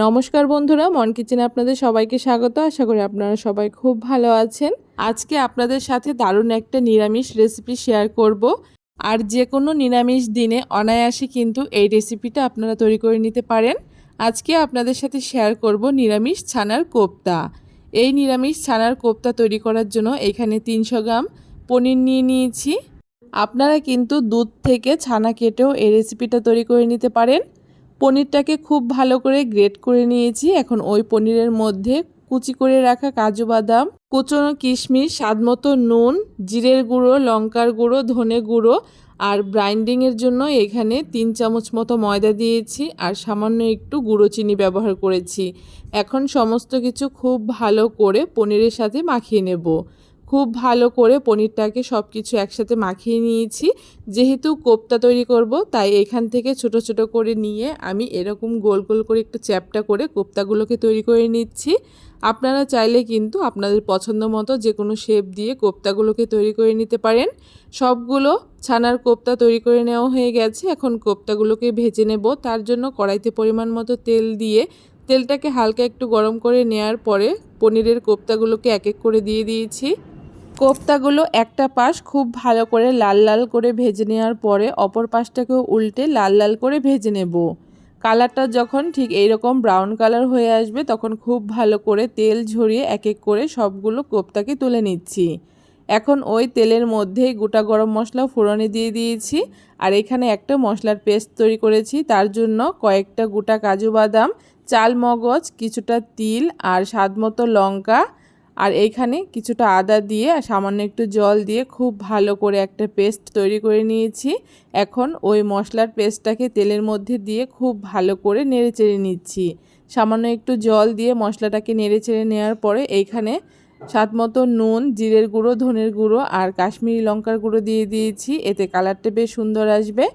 নমস্কার বন্ধুরা, মন কিচেনে আপনাদের সবাইকে স্বাগত। আশা করি আপনারা সবাই খুব ভালো আছেন। আজকে আপনাদের সাথে দারুণ একটা নিরামিষ রেসিপি শেয়ার করব। আর যে কোনো নিরামিষ দিনে অনায়াসে কিন্তু এই রেসিপিটা আপনারা তৈরি করে নিতে পারেন। আজকে আপনাদের সাথে শেয়ার করব নিরামিষ ছানার কোপ্তা। এই নিরামিষ ছানার কোপ্তা তৈরি করার জন্য এখানে 300 গ্রাম পনির নিয়ে নিয়েছি। আপনারা কিন্তু দুধ থেকে ছানা কেটেও এই রেসিপিটা তৈরি করে নিতে পারেন। পনিরটাকে খুব ভালো করে গ্রেট করে নিয়েছি। এখন ওই পনিরের মধ্যে কুচি করে রাখা কাজু বাদাম, কুচনো কিশমিশ, স্বাদমতো নুন, জিরের গুঁড়ো, লঙ্কার গুঁড়ো, ধনে গুঁড়ো আর ব্রাইন্ডিংয়ের জন্য এখানে 3 চামচ মতো ময়দা দিয়েছি আর সামান্য একটু গুঁড়ো চিনি ব্যবহার করেছি। এখন সমস্ত কিছু খুব ভালো করে পনিরের সাথে মাখিয়ে নেব। খুব ভালো করে পনিরটাকে সব কিছু একসাথে মাখিয়ে নিয়েছি। যেহেতু কোপ্তা তৈরি করব তাই এখান থেকে ছোট ছোট করে নিয়ে আমি এরকম গোল গোল করে একটু চ্যাপ্টা করে কোপ্তাগুলোকে তৈরি করে নিচ্ছি। আপনারা চাইলে কিন্তু আপনাদের পছন্দ মতো যে কোনো শেপ দিয়ে কোপ্তাগুলোকে তৈরি করে নিতে পারেন। সবগুলো ছানার কোপ্তা তৈরি করে নেওয়া হয়ে গেছে। এখন কোপ্তাগুলোকে ভেজে নেব। তার জন্য কড়াইতে পরিমাণ মতো তেল দিয়ে তেলটাকে হালকা একটু গরম করে নেওয়ার পরে পনিরের কোপ্তাগুলোকে এক এক করে দিয়ে দিয়েছি। কোপ্তাগুলো একটা পাশ খুব ভালো করে লাল লাল করে ভেজে নেওয়ার পরে অপর পাশটাকেও উল্টে লাল লাল করে ভেজে নেব। কালারটা যখন ঠিক এইরকম ব্রাউন কালার হয়ে আসবে তখন খুব ভালো করে তেল ঝরিয়ে এক এক করে সবগুলো কোপ্তাকে তুলে নিচ্ছি। এখন ওই তেলের মধ্যেই গোটা গরম মশলা ফোড়নে দিয়ে দিয়েছি। আর এখানে একটা মশলার পেস্ট তৈরি করেছি। তার জন্য কয়েকটা গোটা কাজু বাদাম, চাল মগজ, কিছুটা তিল আর স্বাদমতো লঙ্কা আর এইখানে কিছুটা আদা দিয়ে আর সামান্য একটু জল দিয়ে খুব ভালো করে একটা পেস্ট তৈরি করে নিয়েছি। এখন ওই মশলার পেস্টটাকে তেলের মধ্যে দিয়ে খুব ভালো করে নেড়েচেড়ে নিচ্ছি। সামান্য একটু জল দিয়ে মশলাটাকে নেড়েচেড়ে নেওয়ার পরে এইখানে স্বাদমতো নুন, জিরের গুঁড়ো, ধনের গুঁড়ো আর কাশ্মীরি লঙ্কার গুঁড়ো দিয়ে দিয়েছি। এতে কালারটা বেশ সুন্দর আসবে।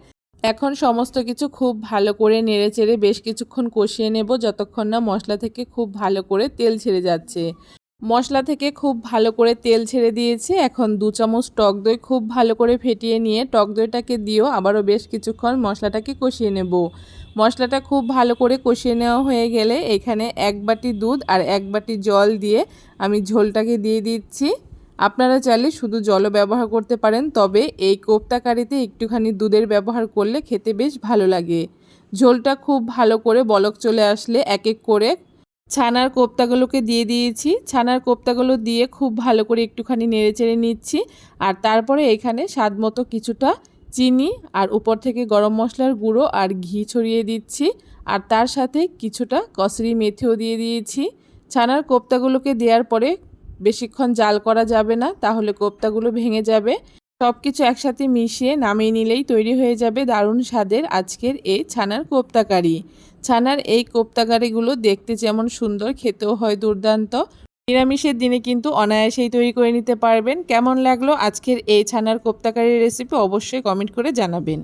এখন সমস্ত কিছু খুব ভালো করে নেড়েচেড়ে বেশ কিছুক্ষণ কষিয়ে নেব, যতক্ষণ না মশলা থেকে খুব ভালো করে তেল ছেড়ে যাচ্ছে। মশলা থেকে খুব ভালো করে তেল ছেড়ে দিয়েছে। এখন 2 চামচ টক দই খুব ভালো করে ফেটিয়ে নিয়ে টক দইটাকে দিয়েও আবারও বেশ কিছুক্ষণ মশলাটাকে কষিয়ে নেব। মশলাটা খুব ভালো করে কষিয়ে নেওয়া হয়ে গেলে এখানে 1 বাটি দুধ আর 1 বাটি জল দিয়ে আমি ঝোলটাকে দিয়ে দিচ্ছি। আপনারা চাইলে শুধু জলও ব্যবহার করতে পারেন, তবে এই কোপ্তা কারিতে একটুখানি দুধের ব্যবহার করলে খেতে বেশ ভালো লাগে। ঝোলটা খুব ভালো করে বলক চলে আসলে এক এক করে ছানার কোপ্তাগুলোকে দিয়ে দিয়েছি। ছানার কোপ্তাগুলো দিয়ে খুব ভালো করে একটুখানি নেড়েচেড়ে নিচ্ছি। আর তারপরে এখানে স্বাদমতো কিছুটা চিনি আর উপর থেকে গরম মশলার গুঁড়ো আর ঘি ছড়িয়ে দিচ্ছি। আর তার সাথে কিছুটা কসুরি মেথিও দিয়ে দিয়েছি। ছানার কোপ্তাগুলোকে দেওয়ার পরে বেশিক্ষণ জাল করা যাবে না, তাহলে কোপ্তাগুলো ভেঙে যাবে। সব কিছু একসাথে মিশিয়ে নামিয়ে নিলেই তৈরি হয়ে যাবে দারুণ স্বাদের আজকের এই ছানার কোপ্তা কারি। ছানার এই কোপ্তা কারিগুলো দেখতে যেমন সুন্দর, খেতেও হয় দুর্দান্ত। নিরামিষের দিনে কিন্তু অনায়াসেই তৈরি করে নিতে পারবেন। কেমন লাগলো আজকের এই ছানার কোপ্তা কারির রেসিপি অবশ্যই কমেন্ট করে জানাবেন।